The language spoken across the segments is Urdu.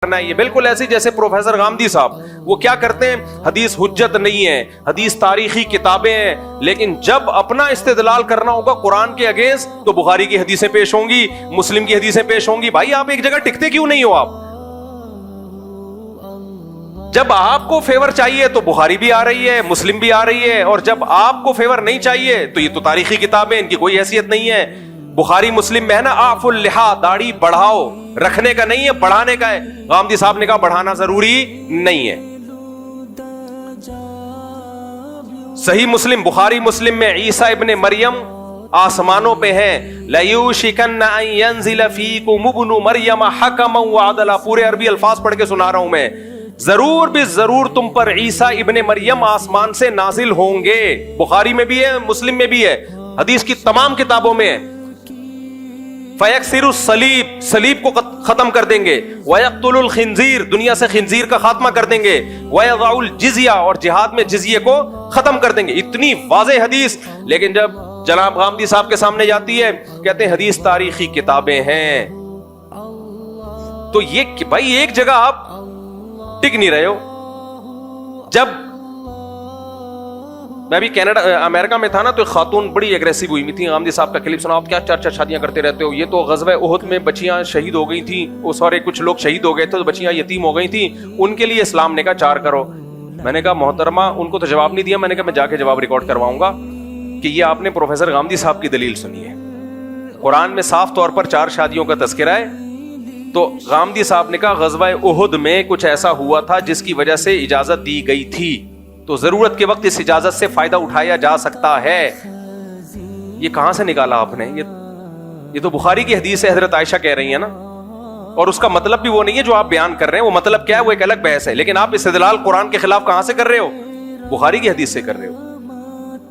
یہ بالکل ایسی جیسے پروفیسر غامدی صاحب وہ کیا کرتے ہیں, حدیث حجت نہیں ہے, حدیث تاریخی کتابیں ہیں, لیکن جب اپنا استدلال کرنا ہوگا قرآن کے اگینسٹ تو بخاری کی حدیثیں پیش ہوں گی, مسلم کی حدیثیں پیش ہوں گی. بھائی آپ ایک جگہ ٹکتے کیوں نہیں ہو؟ آپ جب آپ کو فیور چاہیے تو بخاری بھی آ رہی ہے, مسلم بھی آ رہی ہے, اور جب آپ کو فیور نہیں چاہیے تو یہ تو تاریخی کتابیں, ان کی کوئی حیثیت نہیں ہے. بخاری مسلم میں ہے نا اعفوا اللحا, داڑھی بڑھاؤ, رکھنے کا نہیں ہے بڑھانے کا ہے. غامدی صاحب نے کہا بڑھانا ضروری نہیں ہے. صحیح مسلم, بخاری مسلم میں عیسیٰ ابن مریم آسمانوں پہ ہیں. لَيُوشِكَنَّ أَن يَنزِلَ فِيكُمُ ابْنُ مَرْيَمَ حَكَمًا وَعَدْلًا. پورے عربی الفاظ پڑھ کے سنا رہا ہوں میں. ضرور بھی ضرور تم پر عیسیٰ ابن مریم آسمان سے نازل ہوں گے. بخاری میں بھی ہے, مسلم میں بھی ہے, حدیث کی تمام کتابوں میں ہے. فَيَكْسِرُ الصَّلِيبَ, صلیب کو ختم کر دیں گے. وَيَقْتُلُ الْخِنزِيرَ, دنیا سے خنزیر کا خاتمہ کر دیں گے. وَيَضَعُ الْجِزْيَةَ, اور جہاد میں جزیے کو ختم کر دیں گے. اتنی واضح حدیث, لیکن جب جناب غامدی صاحب کے سامنے جاتی ہے کہتے ہیں حدیث تاریخی کتابیں ہیں. تو یہ بھائی ایک جگہ آپ ٹک نہیں رہے ہو. جب میں بھی کینیڈا امریکہ میں تھا نا تو ایک خاتون بڑی ایگریسو ہوئی ہوئی تھی. غامدی صاحب کا کلپ سنا, آپ کیا 4 شادیاں کرتے رہتے ہو, یہ تو غزوہ احد میں بچیاں شہید ہو گئی تھیں, وہ سارے کچھ لوگ شہید ہو گئے تھے تو بچیاں یتیم ہو گئی تھیں, ان کے لیے اسلام نے کہا 4 کرو. میں نے کہا محترمہ, ان کو تو جواب نہیں دیا, میں نے کہا میں جا کے جواب ریکارڈ کرواؤں گا کہ یہ آپ نے پروفیسر غامدی صاحب کی دلیل سنی ہے. قرآن میں صاف طور پر 4 شادیوں کا تذکرہ ہے, تو غامدی صاحب نے کہا غزوہ احد میں کچھ ایسا ہوا تھا جس کی وجہ سے اجازت دی گئی تھی, تو ضرورت کے وقت اس اجازت سے فائدہ اٹھایا جا سکتا ہے. یہ کہاں سے نکالا آپ نے؟ یہ تو بخاری کی حدیث ہے, حضرت عائشہ کہہ رہی ہیں نا, اور اس کا مطلب بھی وہ نہیں ہے جو آپ بیان کر رہے ہیں. وہ مطلب کیا ہے وہ ایک الگ بحث ہے, لیکن آپ استدلال قرآن کے خلاف کہاں سے کر رہے ہو؟ بخاری کی حدیث سے کر رہے ہو.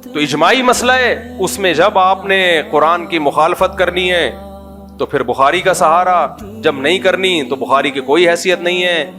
تو اجماعی مسئلہ ہے, اس میں جب آپ نے قرآن کی مخالفت کرنی ہے تو پھر بخاری کا سہارا, جب نہیں کرنی تو بخاری کی کوئی حیثیت نہیں ہے.